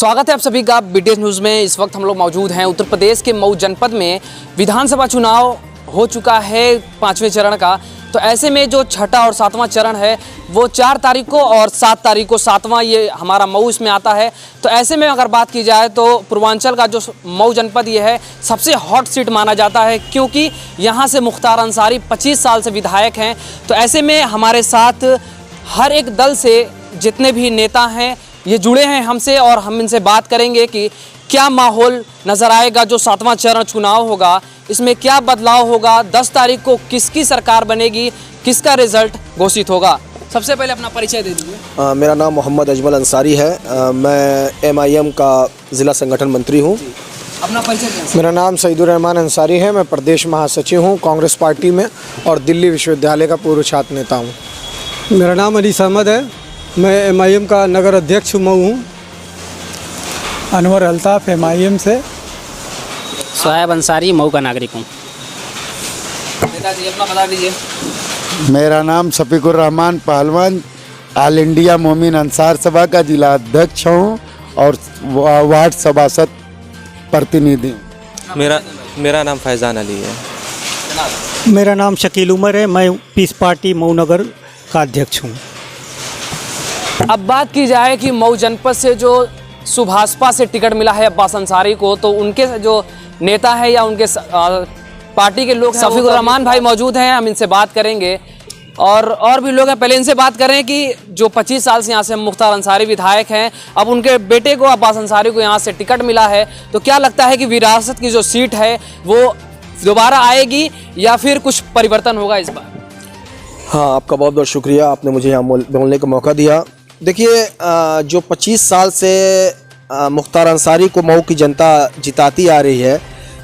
स्वागत है आप सभी का BTS न्यूज़ में। इस वक्त हम लोग मौजूद हैं उत्तर प्रदेश के मऊ जनपद में। विधानसभा चुनाव हो चुका है 5वें चरण का। तो ऐसे में जो छठा और 7वां चरण है वो 4 तारीख को और 7 तारीख को 7वां ये हमारा मऊ इसमें आता है। तो ऐसे में अगर बात की जाए तो पूर्वांचल का जो मऊ जनपद ये है सबसे हॉट सीट माना जाता है, क्योंकि यहाँ से मुख्तार अंसारी 25 साल से विधायक हैं। तो ऐसे में हमारे साथ हर एक दल से जितने भी नेता हैं ये जुड़े हैं हमसे और हम इनसे बात करेंगे कि क्या माहौल नज़र आएगा जो 7वां चरण चुनाव होगा, इसमें क्या बदलाव होगा, 10 तारीख को किसकी सरकार बनेगी, किसका रिजल्ट घोषित होगा। सबसे पहले अपना परिचय दे दीजिए। मेरा नाम मोहम्मद अजमल अंसारी है। मैं MIM का ज़िला संगठन मंत्री हूँ। अपना परिचय दें। मेरा नाम सईदुर रहमान अंसारी है। मैं प्रदेश महासचिव हूँ कांग्रेस पार्टी में और दिल्ली विश्वविद्यालय का पूर्व छात्र नेता हूँ। मेरा नाम अली अहमद है। मैं MIM का नगर अध्यक्ष मऊ हूँ। अनवर अल्ताफ़ MIM से। सोहेब अंसारी मऊ का नागरिक हूँ। नेताजी अपना बता दीजिए। मेरा नाम शफीकुर रहमान पहलवान ऑल इंडिया मोमिन अंसार सभा का जिला अध्यक्ष हूँ और वार्ड सभासद प्रतिनिधि। मेरा नाम फैज़ान अली है। मेरा नाम शकील उमर है। मैं पीस पार्टी मऊ नगर का अध्यक्ष हूँ। अब बात की जाए कि मऊ जनपद से जो सुभाषपा से टिकट मिला है अब्बास अंसारी को, तो उनके जो नेता है या उनके पार्टी के लोग शफीकुर रहमान भाई मौजूद हैं, हम इनसे बात करेंगे और भी लोग हैं। पहले इनसे बात करें कि जो 25 साल से यहाँ से मुख्तार अंसारी विधायक हैं, अब उनके बेटे को अब्बास अंसारी को यहाँ से टिकट मिला है, तो क्या लगता है कि विरासत की जो सीट है वो दोबारा आएगी या फिर कुछ परिवर्तन होगा इस बार? हाँ, आपका बहुत बहुत शुक्रिया, आपने मुझे यहाँ बोलने का मौका दिया। देखिए, जो 25 साल से मुख्तार अंसारी को मऊ की जनता जिताती आ रही है,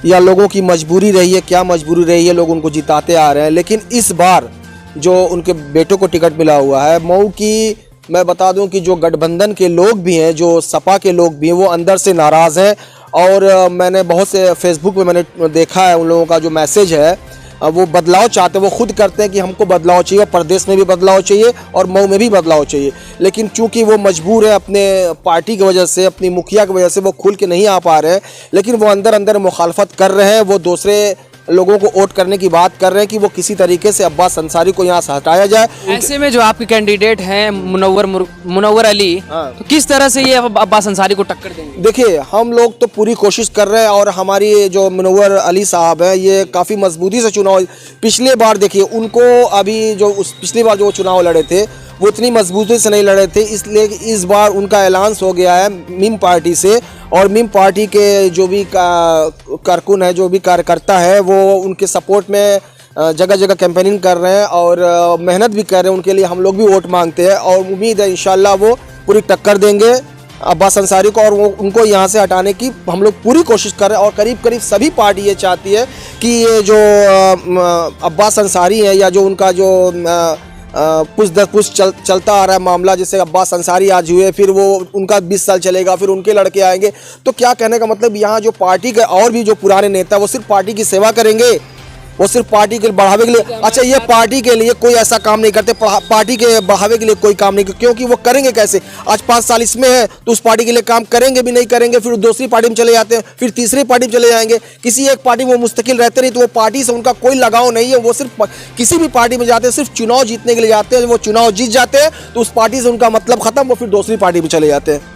या लोगों की मजबूरी रही है, क्या मजबूरी रही है, लोग उनको जिताते आ रहे हैं। लेकिन इस बार जो उनके बेटों को टिकट मिला हुआ है मऊ की, मैं बता दूं कि जो गठबंधन के लोग भी हैं, जो सपा के लोग भी हैं, वो अंदर से नाराज़ हैं। और मैंने बहुत से फेसबुक पे मैंने देखा है, उन लोगों का जो मैसेज है वो बदलाव चाहते हैं, वो खुद करते हैं कि हमको बदलाव चाहिए, प्रदेश में भी बदलाव चाहिए और मऊ में भी बदलाव चाहिए। लेकिन चूंकि वो मजबूर है अपने पार्टी की वजह से, अपनी मुखिया की वजह से, वो खुल के नहीं आ पा रहे हैं। लेकिन वो अंदर अंदर मुखालफत कर रहे हैं, वो दूसरे लोगों को वोट करने की बात कर रहे हैं कि वो किसी तरीके से अब्बास अंसारी को यहाँ से हटाया जाए। ऐसे में जो आपके कैंडिडेट हैं मुनव्वर अली, तो किस तरह से ये अब्बास अंसारी को टक्कर देंगे? देखिए, हम लोग तो पूरी कोशिश कर रहे हैं और हमारी जो मुनव्वर अली साहब हैं ये काफ़ी मजबूती से चुनाव, पिछले बार देखिए उनको, अभी जो पिछली बार जो चुनाव लड़े थे वो इतनी मजबूती से नहीं लड़े थे, इसलिए इस बार उनका ऐलान हो गया है मीम पार्टी से। और मीम पार्टी के जो भी कारकुन है, जो भी कार्यकर्ता है, वो उनके सपोर्ट में जगह जगह कैंपेनिंग कर रहे हैं और मेहनत भी कर रहे हैं। उनके लिए हम लोग भी वोट मांगते हैं और उम्मीद है इंशाल्लाह वो पूरी टक्कर देंगे अब्बास अंसारी को और वो उनको यहाँ से हटाने की हम लोग पूरी कोशिश कर रहे हैं। और करीब करीब सभी पार्टी ये चाहती है कि ये जो अब्बास अंसारी है, या जो उनका जो पुश दर पुश चलता आ रहा है मामला, जैसे अब्बास अंसारी आज हुए, फिर वो उनका 20 साल चलेगा, फिर उनके लड़के आएंगे। तो क्या कहने का मतलब, यहाँ जो पार्टी के और भी जो पुराने नेता वो सिर्फ पार्टी की सेवा करेंगे, वो सिर्फ पार्टी के बढ़ावे के लिए, अच्छा ये पार्टी के लिए कोई ऐसा काम नहीं करते, पार्टी के बढ़ावे के लिए कोई काम नहीं, क्योंकि वो करेंगे कैसे? आज 5 साल इसमें है तो उस पार्टी के लिए काम करेंगे भी नहीं करेंगे, फिर दूसरी पार्टी में चले जाते हैं, फिर तीसरी पार्टी में चले जाएंगे। किसी एक पार्टी में वो मुस्तकिल रहते नहीं, तो वो पार्टी से उनका कोई लगाव नहीं है। वो सिर्फ किसी भी पार्टी में जाते हैं, सिर्फ चुनाव जीतने के लिए जाते हैं। वो चुनाव जीत जाते हैं तो उस पार्टी से उनका मतलब खत्म, वो फिर दूसरी पार्टी में चले जाते हैं।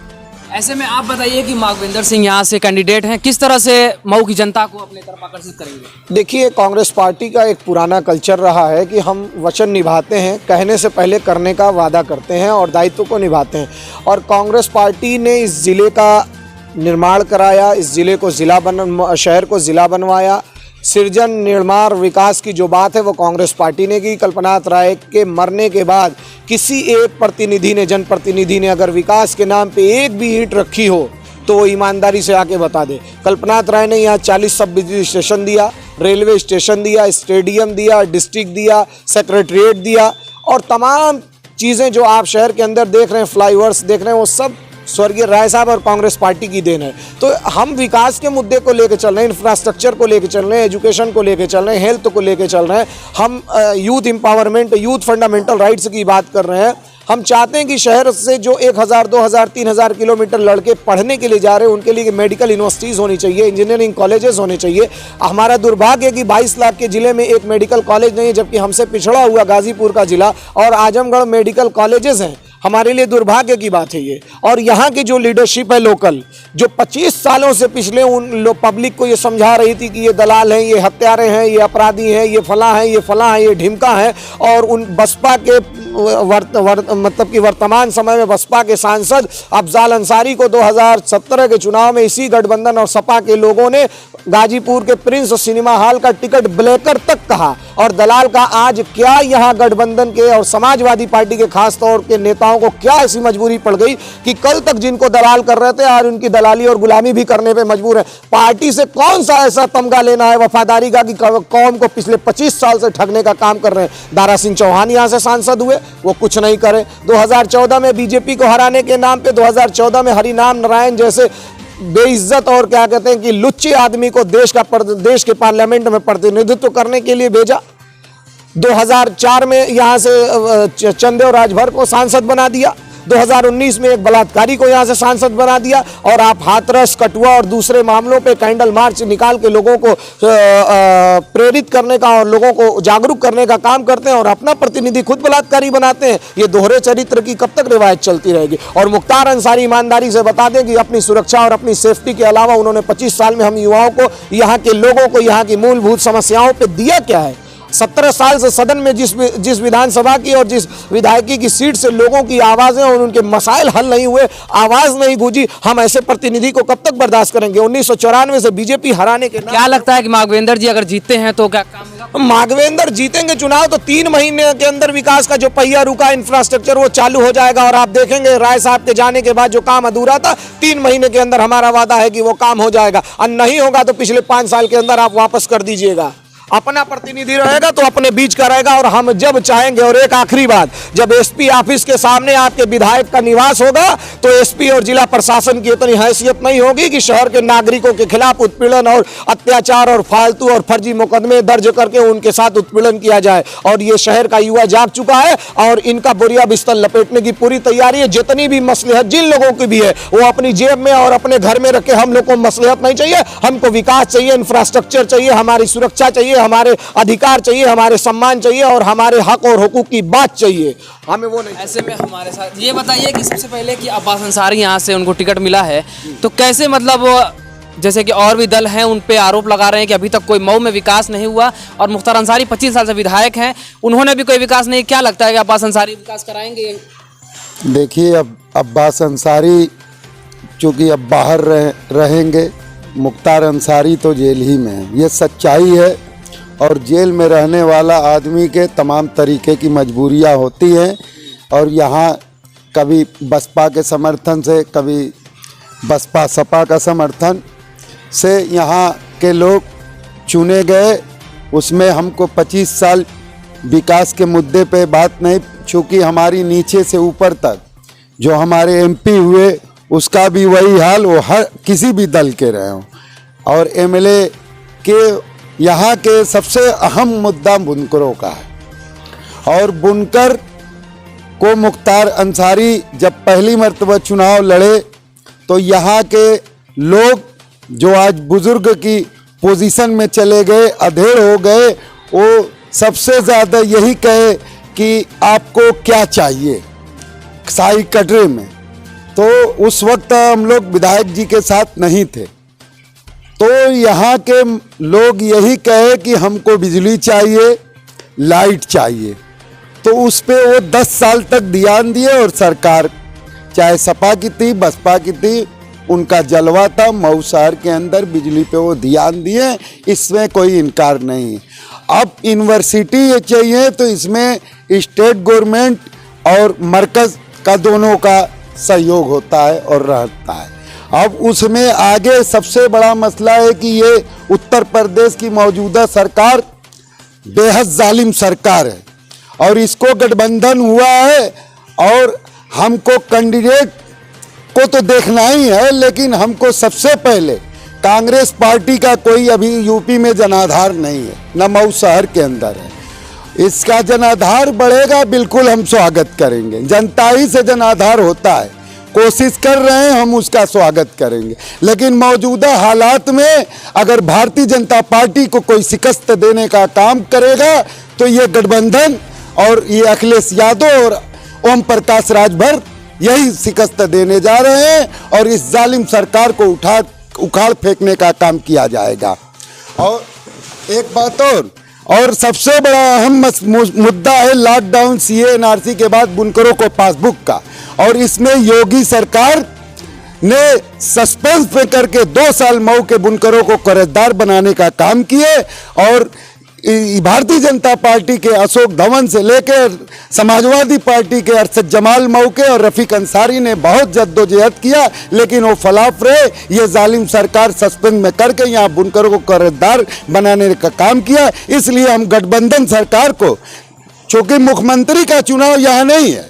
ऐसे में आप बताइए कि माघवेंद्र सिंह यहाँ से कैंडिडेट हैं, किस तरह से मऊ की जनता को अपने तरफ आकर्षित करेंगे? देखिए, कांग्रेस पार्टी का एक पुराना कल्चर रहा है कि हम वचन निभाते हैं, कहने से पहले करने का वादा करते हैं और दायित्व को निभाते हैं। और कांग्रेस पार्टी ने इस ज़िले का निर्माण कराया, इस ज़िले को शहर को ज़िला बनवाया। सृजन, निर्माण, विकास की जो बात है वो कांग्रेस पार्टी ने की। कल्पनाथ राय के मरने के बाद किसी एक प्रतिनिधि ने, जनप्रतिनिधि ने अगर विकास के नाम पे एक भी ईंट रखी हो तो वो ईमानदारी से आके बता दे। कल्पनाथ राय ने यहाँ 40 सब बिजली स्टेशन दिया, रेलवे स्टेशन दिया, स्टेडियम दिया, डिस्ट्रिक्ट दिया, सेक्रेटरीट दिया और तमाम चीज़ें जो आप शहर के अंदर देख रहे हैं, फ्लाईओवर्स देख रहे हैं, वो सब स्वर्गीय राय साहब और कांग्रेस पार्टी की देन है। तो हम विकास के मुद्दे को लेकर चल रहे हैं, इंफ्रास्ट्रक्चर को लेकर चल रहे हैं, एजुकेशन को लेकर चल रहे हैं, हेल्थ को लेकर चल रहे हैं, हम youth empowerment, youth fundamental rights की बात कर रहे हैं। हम चाहते हैं कि शहर से जो 1000, 2000, 3000 किलोमीटर लड़के पढ़ने के लिए जा रहे हैं उनके लिए मेडिकल यूनिवर्सिटीज़ होनी चाहिए, इंजीनियरिंग कॉलेजेस होने चाहिए। हमारा दुर्भाग्य है कि 22 लाख के ज़िले में एक मेडिकल कॉलेज नहीं है, जबकि हमसे पिछड़ा हुआ गाज़ीपुर का ज़िला और आजमगढ़ मेडिकल कॉलेजेस हैं। हमारे लिए दुर्भाग्य की बात है ये। और यहाँ की जो लीडरशिप है लोकल, जो 25 सालों से पिछले उन पब्लिक को ये समझा रही थी कि ये दलाल हैं, ये हत्यारे हैं, ये अपराधी हैं, ये फलां हैं, ये फलां हैं, ये ढिमका हैं, और उन बसपा के मतलब कि वर्तमान समय में बसपा के सांसद अफजाल अंसारी को 2017 के चुनाव में इसी गठबंधन और सपा के लोगों ने गाजीपुर के प्रिंस सिनेमा हॉल का टिकट ब्लैकर तक कहा। और दलाल का आज क्या यहाँ गठबंधन के और समाजवादी पार्टी के खास तौर के नेताओं को क्या ऐसी मजबूरी पड़ गई कि कल तक जिनको दलाल कर रहे थे आज उनकी दलाली और गुलामी भी करने पे मजबूर है। पार्टी से कौन सा ऐसा तमगा लेना है वफादारी का कि कौम को पिछले 25 साल से ठगने का काम कर रहे हैं। दारा सिंह चौहान यहाँ से सांसद हुए, वो कुछ नहीं करे। 2014 में बीजेपी को हराने के नाम पे 2014 में हरिनाम नारायण जैसे बेइज्जत और क्या कहते हैं कि लुच्चे आदमी को देश के पार्लियामेंट में प्रतिनिधित्व करने के लिए भेजा। 2004 में यहाँ से चंदेव राजभर को सांसद बना दिया। 2019 में एक बलात्कारी को यहाँ से सांसद बना दिया। और आप हाथरस, कठुआ और दूसरे मामलों पे कैंडल मार्च निकाल के लोगों को प्रेरित करने का और लोगों को जागरूक करने का काम करते हैं और अपना प्रतिनिधि खुद बलात्कारी बनाते हैं। ये दोहरे चरित्र की कब तक रिवायत चलती रहेगी। और मुख्तार अंसारी ईमानदारी से बता दें कि अपनी सुरक्षा और अपनी सेफ्टी के अलावा उन्होंने 25 साल में हम युवाओं को, यहाँ के लोगों को, यहाँ की मूलभूत समस्याओं पर दिया क्या है। 17 साल से सदन में जिस विधानसभा की और जिस विधायकी की सीट से लोगों की आवाज़ें और उनके मसाइल हल नहीं हुए, आवाज़ नहीं गूंजी, हम ऐसे प्रतिनिधि को कब तक बर्दाश्त करेंगे। 1994 से बीजेपी हराने के क्या लगता है कि माघवेंद्र जी अगर जीतते हैं तो क्या काम होगा? माघवेंद्र जीतेंगे चुनाव तो 3 महीने के अंदर विकास का जो पहिया रुका इंफ्रास्ट्रक्चर वो चालू हो जाएगा। और आप देखेंगे राय साहब के जाने के बाद जो काम अधूरा था 3 महीने के अंदर हमारा वादा है कि वो काम हो जाएगा। और नहीं होगा तो पिछले 5 साल के अंदर आप वापस कर दीजिएगा। अपना प्रतिनिधि रहेगा तो अपने बीच का रहेगा और हम जब चाहेंगे। और एक आखिरी बात, जब एसपी ऑफिस के सामने आपके विधायक का निवास होगा तो एसपी और जिला प्रशासन की इतनी हैसियत नहीं होगी कि शहर के नागरिकों के खिलाफ उत्पीड़न और अत्याचार और फालतू और फर्जी मुकदमे दर्ज करके उनके साथ उत्पीड़न किया जाए। और ये शहर का युवा जाग चुका है और इनका बोरिया बिस्तर लपेटने की पूरी तैयारी है। जितनी भी मसलहत जिन लोगों की भी है वो अपनी जेब में और अपने घर में रखे। हम लोग को मसलहत नहीं चाहिए, हमको विकास चाहिए, इंफ्रास्ट्रक्चर चाहिए, हमारी सुरक्षा चाहिए, हमारे अधिकार चाहिए, हमारे सम्मान चाहिए और हमारे हक और हुकूक की बात चाहिए। हमें वो नहीं। ऐसे में हमारे साथ ये बताइए कि सबसे पहले कि अब्बास अंसारी यहाँ से उनको टिकट मिला है तो कैसे, मतलब जैसे कि और भी दल हैं उन पे आरोप लगा रहे हैं कि अभी तक कोई मऊ में विकास नहीं हुआ और मुख्तार अंसारी 25 साल से विधायक हैं, उन्होंने भी कोई विकास नहीं। क्या लगता है कि अब्बास अंसारी विकास कराएंगे? देखिए, अब अब्बास अंसारी चूँकि अब बाहर रहेंगे, मुख्तार अंसारी तो जेल ही में है, ये सच्चाई है। और जेल में रहने वाला आदमी के तमाम तरीके की मजबूरियां होती हैं। और यहाँ कभी बसपा के समर्थन से, कभी बसपा सपा का समर्थन से यहाँ के लोग चुने गए। उसमें हमको 25 साल विकास के मुद्दे पे बात नहीं, चूँकि हमारी नीचे से ऊपर तक जो हमारे एमपी हुए उसका भी वही हाल, वो हर किसी भी दल के रहे हों। और एमएलए के यहाँ के सबसे अहम मुद्दा बुनकरों का है। और बुनकर को मुख्तार अंसारी जब पहली मर्तबा चुनाव लड़े तो यहाँ के लोग जो आज बुजुर्ग की पोजीशन में चले गए, अधेड़ हो गए, वो सबसे ज़्यादा यही कहे कि आपको क्या चाहिए शाही कटरे में। तो उस वक्त हम लोग विधायक जी के साथ नहीं थे, तो यहाँ के लोग यही कहे कि हमको बिजली चाहिए, लाइट चाहिए। तो उस पे वो 10 साल तक ध्यान दिए और सरकार चाहे सपा की थी, बसपा की थी, उनका जलवा था। मऊ शहर के अंदर बिजली पे वो ध्यान दिए, इसमें कोई इनकार नहीं है। अब यूनिवर्सिटी चाहिए तो इसमें स्टेट गवर्नमेंट और मरकज़ का दोनों का सहयोग होता है और रहता है। अब उसमें आगे सबसे बड़ा मसला है कि ये उत्तर प्रदेश की मौजूदा सरकार बेहद जालिम सरकार है और इसको गठबंधन हुआ है। और हमको कैंडिडेट को तो देखना ही है, लेकिन हमको सबसे पहले कांग्रेस पार्टी का कोई अभी यूपी में जनाधार नहीं है, न मऊ शहर के अंदर है। इसका जनाधार बढ़ेगा, बिल्कुल हम स्वागत करेंगे। जनता ही से जनाधार होता है, कोशिश कर रहे हैं, हम उसका स्वागत करेंगे। लेकिन मौजूदा हालात में अगर भारतीय जनता पार्टी को कोई शिकस्त देने का काम करेगा तो ये गठबंधन और ये अखिलेश यादव और ओम प्रकाश राजभर यही शिकस्त देने जा रहे हैं और इस जालिम सरकार को उखाड़ फेंकने का काम किया जाएगा। और एक बात और सबसे बड़ा अहम मुद्दा है लॉकडाउन, सीए, एनआरसी के बाद बुनकरों को पासबुक का, और इसमें योगी सरकार ने सस्पेंस पे करके 2 साल मऊ के बुनकरों को कर्जदार बनाने का काम किए और भारतीय जनता पार्टी के अशोक धवन से लेकर समाजवादी पार्टी के अरशद जमाल मऊ के और रफीक अंसारी ने बहुत जद्दोजहद किया, लेकिन वो फलाफ रहे। ये जालिम सरकार सस्पेंड में करके यहाँ बुनकरों को कर्जदार बनाने का काम किया। इसलिए हम गठबंधन सरकार को, चूंकि मुख्यमंत्री का चुनाव यहाँ नहीं है,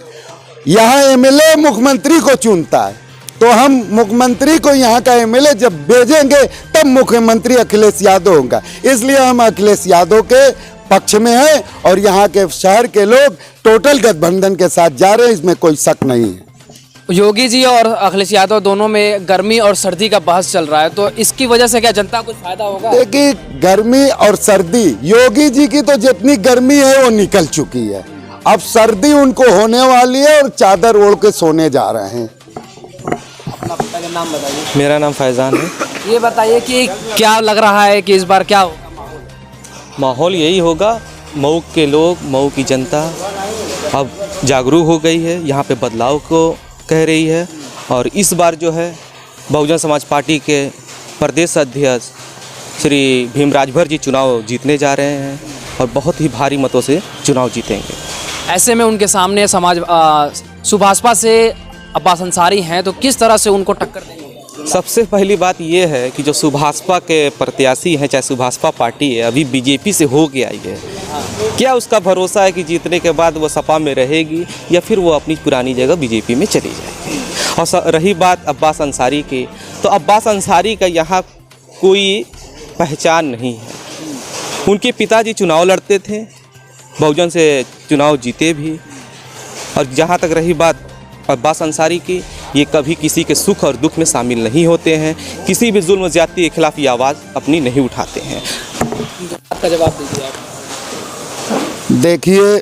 यहाँ एमएलए मुख्यमंत्री को चुनता है, तो हम मुख्यमंत्री को यहाँ का एमएलए जब भेजेंगे तब मुख्यमंत्री अखिलेश यादव होगा। इसलिए हम अखिलेश यादव के पक्ष में हैं और यहाँ के शहर के लोग टोटल गठबंधन के साथ जा रहे हैं, इसमें कोई शक नहीं है। योगी जी और अखिलेश यादव दोनों में गर्मी और सर्दी का बहस चल रहा है, तो इसकी वजह से क्या जनता को कुछ फायदा होगा? देखिए, गर्मी और सर्दी, योगी जी की तो जितनी गर्मी है वो निकल चुकी है, अब सर्दी उनको होने वाली है और चादर ओढ़ के सोने जा रहे हैं। नाम बताइए। मेरा नाम फैज़ान है। ये बताइए कि क्या लग रहा है कि इस बार क्या होगा? माहौल यही होगा, मऊ के लोग, मऊ की जनता अब जागरूक हो गई है, यहाँ पे बदलाव को कह रही है। और इस बार जो है बहुजन समाज पार्टी के प्रदेश अध्यक्ष श्री भीम राजभर जी चुनाव जीतने जा रहे हैं और बहुत ही भारी मतों से चुनाव जीतेंगे। ऐसे में उनके सामने सुभाषपा से अब्बास अंसारी हैं, तो किस तरह से उनको टक्कर देंगे? सबसे पहली बात यह है कि जो सुभाषपा के प्रत्याशी हैं, चाहे सुभाषपा पार्टी है, अभी बीजेपी से हो के आई है, क्या उसका भरोसा है कि जीतने के बाद वो सपा में रहेगी या फिर वो अपनी पुरानी जगह बीजेपी में चली जाएगी? और रही बात अब्बास अंसारी की, तो अब्बास अंसारी का यहाँ कोई पहचान नहीं है। उनके पिताजी चुनाव लड़ते थे, बहुजन से चुनाव जीते भी। और जहाँ तक रही बात अब्बास अंसारी की, ये कभी किसी के सुख और दुख में शामिल नहीं होते हैं, किसी भी जुल्म ज़्यादती के खिलाफ ये आवाज़ अपनी नहीं उठाते हैं। आपका जवाब दीजिए आप। देखिए,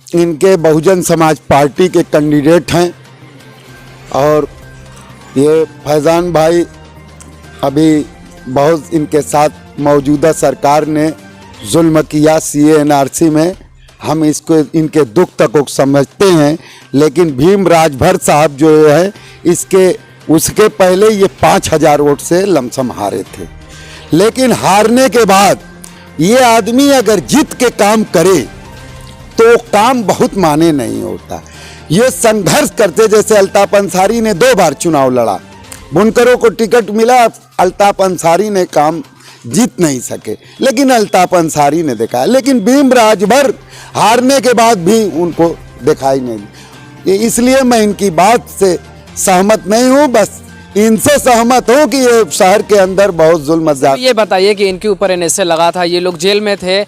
इनके बहुजन समाज पार्टी के कैंडिडेट हैं और ये फैज़ान भाई अभी बहुत इनके साथ मौजूदा सरकार ने जुल्म किया सीए एनआरसी में, हम इसको इनके दुख तक को समझते हैं। लेकिन भीम राजभर साहब जो है उसके पहले ये 5000 वोट से लमसम हारे थे, लेकिन हारने के बाद ये आदमी अगर जीत के काम करे तो काम बहुत माने नहीं होता। ये संघर्ष करते, जैसे अल्ताफ अंसारी ने 2 बार चुनाव लड़ा, बुनकरों को टिकट मिला, अल्ताफ अंसारी ने काम जीत नहीं सके, लेकिन अल्ताफ अंसारी ने देखा। लेकिन भीम राजभर हारने के बाद भी उनको दिखाई नहीं। इसलिए मैं इनकी बात से सहमत नहीं हूँ, बस इनसे सहमत हूँ कि ये शहर के अंदर बहुत जुल्म ज़्यादा। ये बताइए कि इनके ऊपर एनएसए लगा था, ये लोग जेल में थे,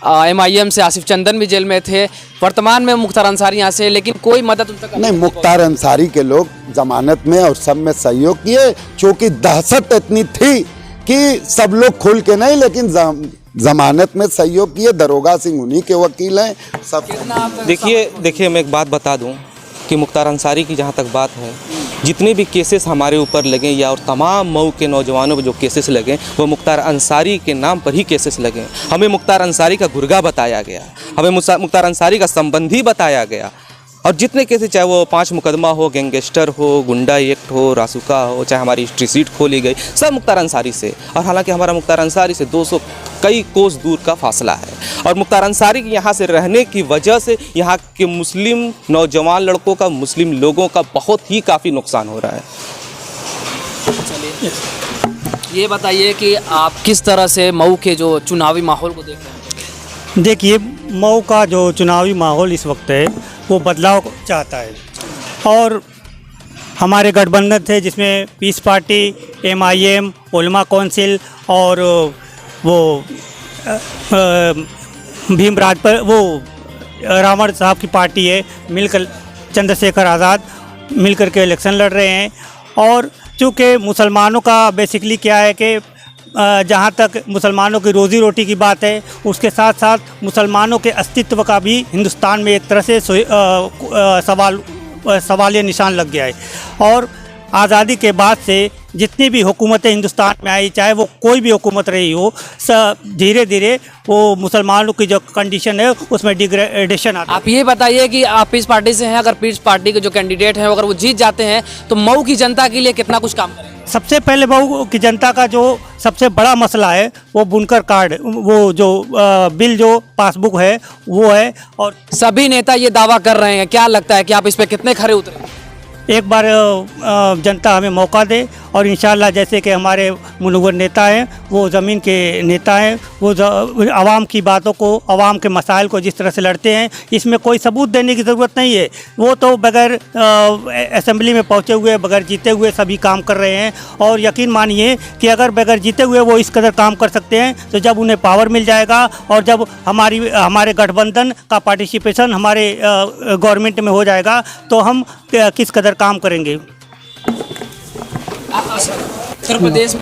एमआईएम से आसिफ चंदन भी जेल में थे, वर्तमान में मुख्तार अंसारी यहाँ से, लेकिन कोई मदद उन तक नहीं। मुख्तार अंसारी के लोग जमानत में और सब में सहयोग किए, चूँकि दहशत इतनी थी कि सब लोग खुल के नहीं, लेकिन जमानत में सहयोग किए। दरोगा सिंह उन्हीं के वकील हैं सब। देखिए मैं एक बात बता दूं कि मुख्तार अंसारी की जहां तक बात है, जितने भी केसेस हमारे ऊपर लगे या और तमाम मऊ के नौजवानों पर जो केसेस लगे, वो मुख्तार अंसारी के नाम पर ही केसेस लगे। हमें मुख्तार अंसारी का गुर्गा बताया गया, हमें मुख्तार अंसारी का संबंधी बताया गया। और जितने केसेस, चाहे वो 5 मुकदमा हो, गैंगस्टर हो, गुंडा एक्ट हो, रासुका हो, चाहे हमारी हिस्ट्री सीट खोली गई, सब मुख्तार अंसारी से। और हालांकि हमारा मुख्तार अंसारी से 200 कई कोस दूर का फासला है। और मुख्तार अंसारी के यहाँ से रहने की वजह से यहाँ के मुस्लिम नौजवान लड़कों का, मुस्लिम लोगों का बहुत ही काफ़ी नुकसान हो रहा है। ये बताइए कि आप किस तरह से मऊ के जो चुनावी माहौल को देख रहे हैं? देखिए, मऊ का जो चुनावी माहौल इस वक्त है वो बदलाव चाहता है, और हमारे गठबंधन थे जिसमें पीस पार्टी, एमआईएम, उलमा काउंसिल और वो भीमराज पर वो रावण साहब की पार्टी है, मिलकर चंद्रशेखर आज़ाद मिलकर के इलेक्शन लड़ रहे हैं। और चूँकि मुसलमानों का बेसिकली क्या है कि जहाँ तक मुसलमानों की रोज़ी रोटी की बात है, उसके साथ साथ मुसलमानों के अस्तित्व का भी हिंदुस्तान में एक तरह से सवालिया निशान लग गया है। और आज़ादी के बाद से जितनी भी हुकूमतें हिंदुस्तान में आई, चाहे वो कोई भी हुकूमत रही हो, धीरे धीरे वो मुसलमानों की जो कंडीशन है उसमें डिग्रेडेशन आता है। आप ये बताइए कि आप पीस पार्टी से हैं, अगर पीस पार्टी के जो कैंडिडेट हैं अगर वो जीत जाते हैं तो मऊ की जनता के लिए कितना कुछ काम करेंगे? सबसे पहले मऊ की जनता का जो सबसे बड़ा मसला है वो बुनकर कार्ड, वो जो बिल जो पासबुक है वो है। और सभी नेता ये दावा कर रहे हैं, क्या लगता है कि आप इस पे कितने खरे उतरे? एक बार जनता हमें मौका दे और इंशाल्लाह जैसे कि हमारे मुनव्वर नेता हैं, वो ज़मीन के नेता हैं, वो आवाम की बातों को, आवाम के मसाइल को जिस तरह से लड़ते हैं, इसमें कोई सबूत देने की ज़रूरत नहीं है। वो तो बगैर असेंबली में पहुँचे हुए, बगैर जीते हुए सभी काम कर रहे हैं। और यकीन मानिए कि अगर बगैर जीते हुए वो इस कदर काम कर सकते हैं, तो जब उन्हें पावर मिल जाएगा और जब हमारे गठबंधन का पार्टिसिपेशन हमारे गवर्नमेंट में हो जाएगा, तो हम किस कदर काम करेंगे। उत्तर प्रदेश में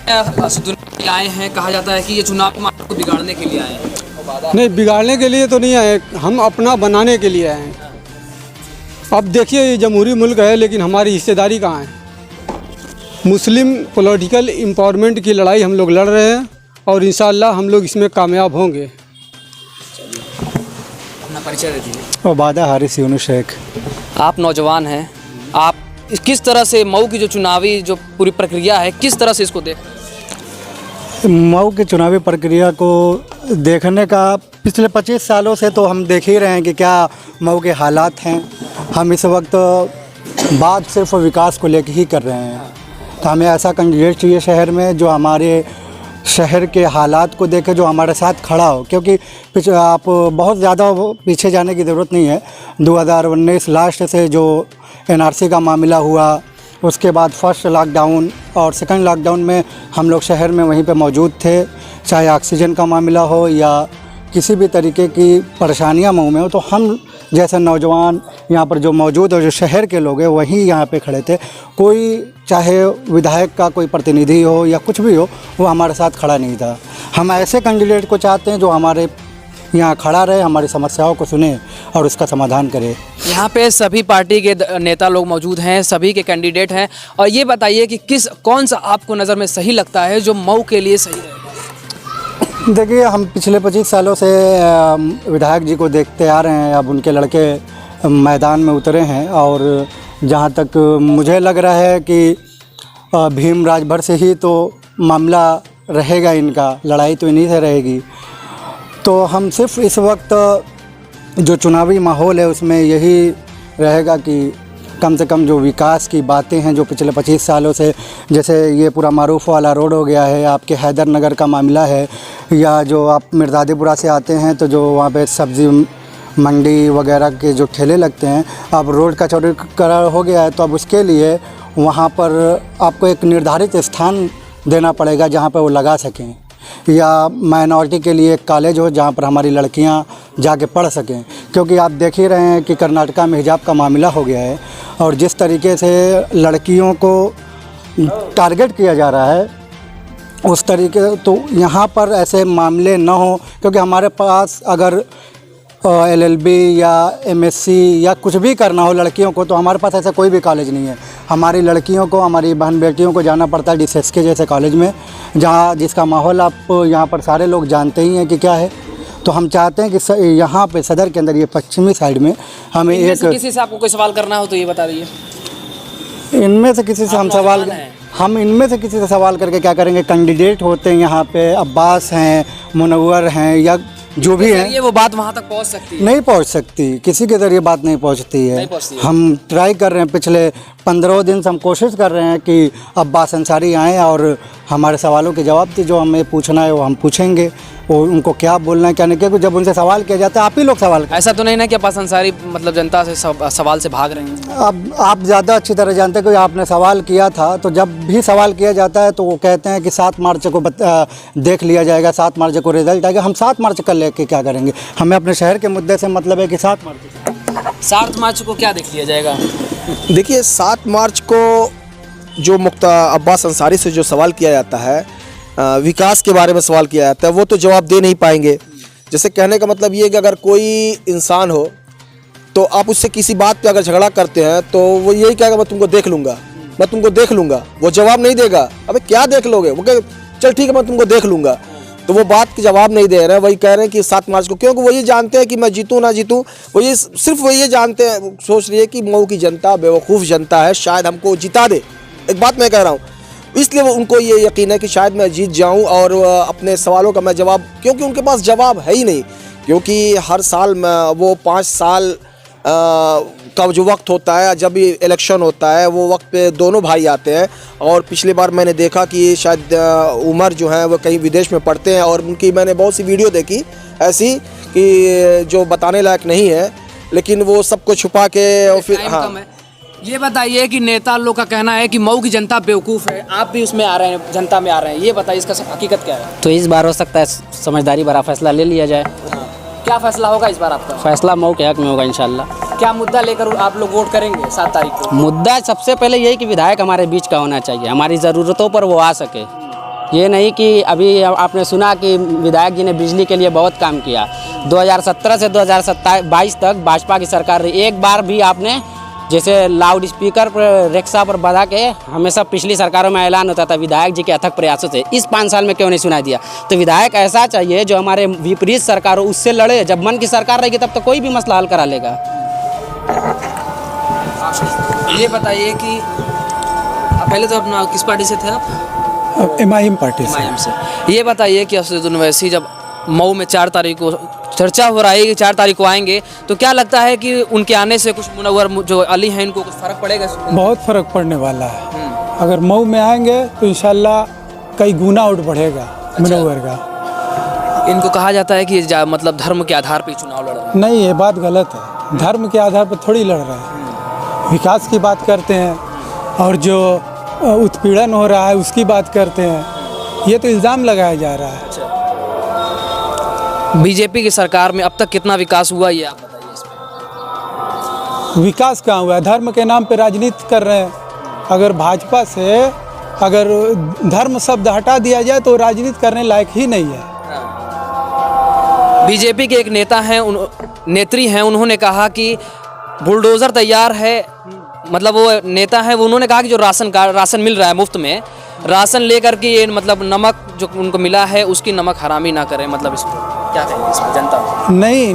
आए हैं, कहा जाता है कि ये चुनाव को बिगाड़ने के लिए आए हैं। नहीं, बिगाड़ने के लिए तो नहीं आए, हम अपना बनाने के लिए आए हैं। अब देखिए, ये जमहूरी मुल्क है लेकिन हमारी हिस्सेदारी कहाँ है? मुस्लिम पॉलिटिकल एम्पावरमेंट की लड़ाई हम लोग लड़ रहे हैं और इंशाअल्लाह हम लोग इसमें कामयाब होंगे। अपना परिचय दे दीजिए। उबादा हारिस यूनुस शेख। आप नौजवान हैं, आप किस तरह से मऊ की जो चुनावी जो पूरी प्रक्रिया है, किस तरह से इसको देख? मऊ की चुनावी प्रक्रिया को देखने का पिछले 25 सालों से तो हम देख ही रहे हैं कि क्या मऊ के हालात हैं। हम इस वक्त बात सिर्फ विकास को लेकर ही कर रहे हैं। तो हमें ऐसा कैंडिडेट चाहिए शहर में जो हमारे शहर के हालात को देखे, जो हमारे साथ खड़ा हो। क्योंकि आप बहुत ज़्यादा पीछे जाने की ज़रूरत नहीं है। 2019 लास्ट से जो NRC का मामला हुआ, उसके बाद फर्स्ट लॉकडाउन और सेकंड लॉकडाउन में हम लोग शहर में वहीं पे मौजूद थे। चाहे ऑक्सीजन का मामला हो या किसी भी तरीके की परेशानियां मऊ में हो, तो हम जैसे नौजवान यहाँ पर जो मौजूद और जो शहर के लोग हैं वहीं यहाँ पे खड़े थे। कोई चाहे विधायक का कोई प्रतिनिधि हो या कुछ भी हो, वो हमारे साथ खड़ा नहीं था। हम ऐसे कैंडिडेट को चाहते हैं जो हमारे यहाँ खड़ा रहे, हमारी समस्याओं को सुने और उसका समाधान करे। यहाँ पे सभी पार्टी के नेता लोग मौजूद हैं, सभी के कैंडिडेट हैं। और ये बताइए कि कौन सा आपको नज़र में सही लगता है जो मऊ के लिए सही रहेगा? देखिए, हम पिछले 25 सालों से विधायक जी को देखते आ रहे हैं। अब उनके लड़के मैदान में उतरे हैं और जहाँ तक मुझे लग रहा है कि भीम राजभर से ही तो मामला रहेगा, इनका लड़ाई तो इन्हीं से रहेगी। तो हम सिर्फ इस वक्त जो चुनावी माहौल है उसमें यही रहेगा कि कम से कम जो विकास की बातें हैं जो पिछले 25 सालों से, जैसे ये पूरा मारूफ वाला रोड हो गया है, आपके हैदर नगर का मामला है, या जो आप मिर्ज़ादेपुरा से आते हैं तो जो वहाँ पे सब्ज़ी मंडी वगैरह के जो ठेले लगते हैं, अब रोड का चौड़ीकरण हो गया है, तो अब उसके लिए वहाँ पर आपको एक निर्धारित स्थान देना पड़ेगा जहाँ पर वो लगा सकें। या माइनॉरिटी के लिए एक कॉलेज हो जहाँ पर हमारी लड़कियाँ जाके पढ़ सकें। क्योंकि आप देख ही रहे हैं कि कर्नाटका में हिजाब का मामला हो गया है और जिस तरीके से लड़कियों को टारगेट किया जा रहा है उस तरीके, तो यहाँ पर ऐसे मामले न हो। क्योंकि हमारे पास अगर LLB या MSc या कुछ भी करना हो लड़कियों को, तो हमारे पास ऐसा कोई भी कॉलेज नहीं है। हमारी लड़कियों को, हमारी बहन बेटियों को जाना पड़ता है DSSK जैसे कॉलेज में, जहाँ जिसका माहौल आप यहाँ पर सारे लोग जानते ही हैं कि क्या है। तो हम चाहते हैं कि यहाँ पे सदर के अंदर, ये पश्चिमी साइड में हमें एक, किसी से आपको कोई सवाल करना हो तो ये बता दीजिए। इनमें से किसी से हम इनमें से किसी से सवाल करके क्या करेंगे? कैंडिडेट होते हैं यहाँ पे, अब्बास हैं, मुनव्वर हैं, या जो भी है, ये वो बात वहाँ तक पहुँच सकती है? नहीं पहुँच सकती, किसी के ज़रिए बात नहीं पहुँचती है। हम ट्राई कर रहे हैं, पिछले 15 दिन से हम कोशिश कर रहे हैं कि अब्बास अंसारी आएँ और हमारे सवालों के जवाब जो हमें पूछना है वो हम पूछेंगे। वो उनको क्या बोलना है क्या नहीं, क्योंकि जब उनसे सवाल किया जाता है आप ही लोग सवाल करें। ऐसा तो नहीं ना कि अब्बास अंसारी मतलब जनता से सवाल से भाग रहे हैं? अब आप ज़्यादा अच्छी तरह जानते हैं कि आपने सवाल किया था, तो जब भी सवाल किया जाता है तो वो कहते हैं कि 7 मार्च को देख लिया जाएगा, 7 मार्च को रिजल्ट आएगा। हम 7 मार्च कल लेके क्या करेंगे? हमें अपने शहर के मुद्दे से मतलब है कि 7 मार्च को क्या देख लिया जाएगा? देखिए 7 मार्च को जो अब्बास अंसारी से जो सवाल किया जाता है, विकास के बारे में सवाल किया जाता है, वो तो जवाब दे नहीं पाएंगे। जैसे कहने का मतलब ये है कि अगर कोई इंसान हो तो आप उससे किसी बात पे अगर झगड़ा करते हैं तो वो यही कहेगा मैं तुमको देख लूँगा, मैं तुमको देख लूँगा। वो जवाब नहीं देगा, अबे क्या देख लोगे? वो कहे चल ठीक है मैं तुमको देख लूँगा। तो वो बात की जवाब नहीं दे रहे हैं, वही कह रहे हैं कि 7 मार्च को, क्योंकि वो ये जानते हैं कि मैं जीतूँ ना जीतूँ, वो ये सिर्फ वो ये जानते हैं, सोच रही है कि मऊ की जनता बेवकूफ़ जनता है, शायद हमको जिता दे। एक बात मैं कह रहा हूँ, इसलिए वो उनको ये यकीन है कि शायद मैं जीत जाऊं और अपने सवालों का मैं जवाब, क्योंकि उनके पास जवाब है ही नहीं। क्योंकि हर साल वो 5 साल का जो वक्त होता है, जब भी इलेक्शन होता है, वो वक्त पे दोनों भाई आते हैं। और पिछली बार मैंने देखा कि शायद उमर जो है वो कहीं विदेश में पढ़ते हैं, और उनकी मैंने बहुत सी वीडियो देखी ऐसी कि जो बताने लायक नहीं है, लेकिन वो सबको छुपा के और फिर हाँ। ये बताइए कि नेता लोग का कहना है कि मऊ की जनता बेवकूफ़ है, आप भी उसमें आ रहे हैं, जनता में आ रहे हैं, ये बताइए इसका हकीकत क्या है? तो इस बार हो सकता है समझदारी भरा फैसला ले लिया जाए। क्या फैसला होगा इस बार आपका? फैसला मऊ के हक में होगा इंशाल्लाह। क्या मुद्दा लेकर आप लोग वोट करेंगे 7 तारीख को? मुद्दा सबसे पहले यही कि विधायक हमारे बीच का होना चाहिए, हमारी ज़रूरतों पर वो आ सके। ये नहीं कि अभी आपने सुना कि विधायक जी ने बिजली के लिए बहुत काम किया, 2017 से 2022 तक भाजपा की सरकार रही, एक बार भी आपने जैसे लाउड स्पीकर पर रिक्शा पर बजा के हमेशा पिछली सरकारों में ऐलान होता था विधायक जी के अथक प्रयासों से, इस 5 साल में क्यों नहीं सुनाई दिया? तो विधायक ऐसा चाहिए जो हमारे विपरीत सरकार हो उससे लड़े, जब मन की सरकार रहेगी तब तो कोई भी मसला हल करा लेगा। ये बताइए कि पहले तो अपना किस पार्टी से थे आप? एमआईएम पार्टी से। एमआईएम से। ये बताइए कि असदुद्दीन ओवैसी जब मऊ में 4 तारीख को चर्चा हो रहा है कि 4 तारीख को आएंगे, तो क्या लगता है कि उनके आने से कुछ मुनव्वर जो अली हैं इनको कुछ फ़र्क पड़ेगा? बहुत फ़र्क पड़ने वाला है। अगर मऊ में आएंगे तो इंशाल्लाह कई गुना आउट बढ़ेगा मुनव्वर का। इनको कहा जाता है कि मतलब धर्म के आधार पर चुनाव लड़ रहे हैं। नहीं, ये बात गलत है, धर्म के आधार पर थोड़ी लड़ रहे हैं। विकास की बात करते हैं और जो उत्पीड़न हो रहा है उसकी बात करते हैं, ये तो इल्ज़ाम लगाया जा रहा है। बीजेपी की सरकार में अब तक कितना विकास हुआ ये आप बताइए इसमें? विकास कहाँ हुआ है? धर्म के नाम पे राजनीति कर रहे हैं। अगर भाजपा से अगर धर्म शब्द हटा दिया जाए तो राजनीति करने लायक ही नहीं है। बीजेपी के एक नेता हैं, नेत्री हैं, उन्होंने कहा कि बुलडोज़र तैयार है, मतलब वो नेता है, वो उन्होंने कहा कि जो राशन मिल रहा है मुफ्त में, राशन लेकर के ये मतलब नमक जो उनको मिला है उसकी नमक हरामी ना करें, मतलब इसको क्या कहेंगे इसमें जनता? नहीं,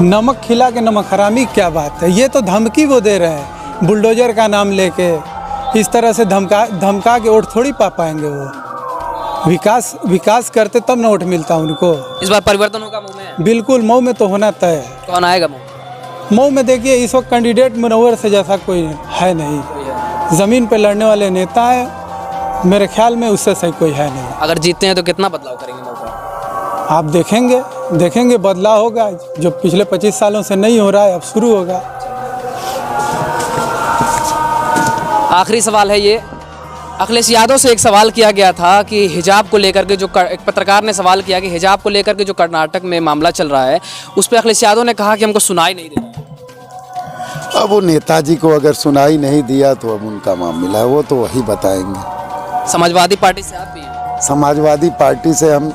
नमक खिला के नमक हरामी क्या बात है? ये तो धमकी वो दे रहे हैं बुलडोजर का नाम लेके, इस तरह से धमका के वोट थोड़ी पा पाएंगे वो। विकास करते तब ना वोट मिलता उनको। इस बार परिवर्तन होगा मऊ में? बिल्कुल, मऊ में तो होना तय है। कौन आएगा मऊ में? देखिए इस वक्त कैंडिडेट मुनव्वर से जैसा कोई है नहीं, ज़मीन पे लड़ने वाले नेता है, मेरे ख्याल में उससे सही कोई है नहीं। अगर जीतते हैं तो कितना बदलाव करेंगे मऊ का? आप देखेंगे बदलाव होगा, जो पिछले 25 सालों से नहीं हो रहा है अब शुरू होगा। आखिरी सवाल है ये, अखिलेश यादव से एक सवाल किया गया था कि हिजाब को लेकर के, जो एक पत्रकार ने सवाल किया कि हिजाब को लेकर के जो कर्नाटक में मामला चल रहा है उस पर अखिलेश यादव ने कहा कि हमको सुनाई नहीं दे रहा। अब वो नेताजी को अगर सुनाई नहीं दिया तो अब उनका मामला है, वो तो वही बताएंगे। समाजवादी पार्टी से आप भी हैं? समाजवादी पार्टी से हम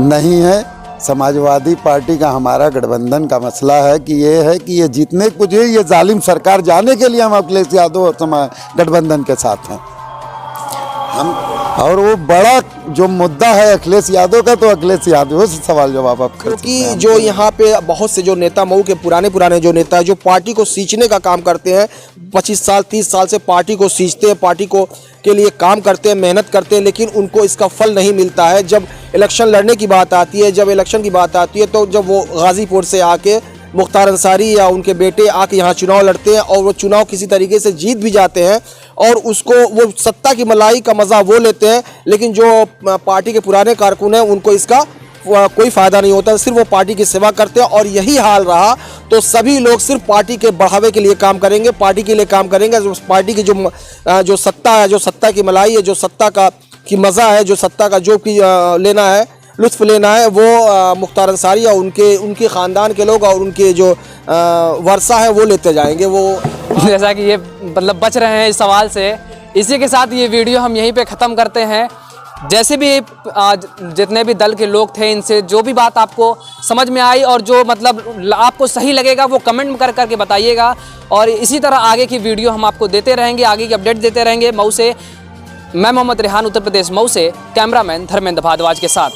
नहीं है। समाजवादी पार्टी का हमारा गठबंधन का मसला है कि ये जीतने कुछ है, ये जालिम सरकार जाने के लिए हम अखिलेश यादव और गठबंधन के साथ हैं हम। और वो बड़ा जो मुद्दा है अखिलेश यादव का, तो अखिलेश यादव से सवाल जवाब आप कर सकते हैं। क्योंकि जो यहाँ पे बहुत से जो नेता, मऊ के पुराने जो नेता जो पार्टी को सींचने का काम करते हैं, 25 साल 30 साल से पार्टी को सींचते हैं, पार्टी को के लिए काम करते हैं, मेहनत करते हैं, लेकिन उनको इसका फल नहीं मिलता है। जब इलेक्शन लड़ने की बात आती है, जब इलेक्शन की बात आती है, तो जब वो गाजीपुर से आके मुख्तार अंसारी या उनके बेटे आके यहाँ चुनाव लड़ते हैं और वो चुनाव किसी तरीके से जीत भी जाते हैं और उसको वो सत्ता की मलाई का मज़ा वो लेते हैं, लेकिन जो पार्टी के पुराने कारकुन हैं उनको इसका कोई फ़ायदा नहीं होता, सिर्फ वो पार्टी की सेवा करते हैं। और यही हाल रहा तो सभी लोग सिर्फ पार्टी के बढ़ावे के लिए काम करेंगे, पार्टी के लिए काम करेंगे। जो पार्टी की जो सत्ता है, जो सत्ता की मलाई है, जो सत्ता की मज़ा है, जो सत्ता का जो की लेना है, लुत्फ़ लेना है, वो मुख्तार अंसारी और उनके ख़ानदान के लोग और उनके जो वर्षा है वो लेते जाएंगे। वो जैसा कि ये मतलब बच रहे हैं इस सवाल से। इसी के साथ ये वीडियो हम यहीं पे ख़त्म करते हैं। जैसे भी जितने भी दल के लोग थे, इनसे जो भी बात आपको समझ में आई और जो मतलब आपको सही लगेगा वो कमेंट करके बताइएगा। और इसी तरह आगे की वीडियो हम आपको देते रहेंगे, आगे की अपडेट देते रहेंगे। मऊ से मैं मोहम्मद रेहान, उत्तर प्रदेश मऊ से कैमरामैन धर्मेंद्र भारद्वाज के साथ।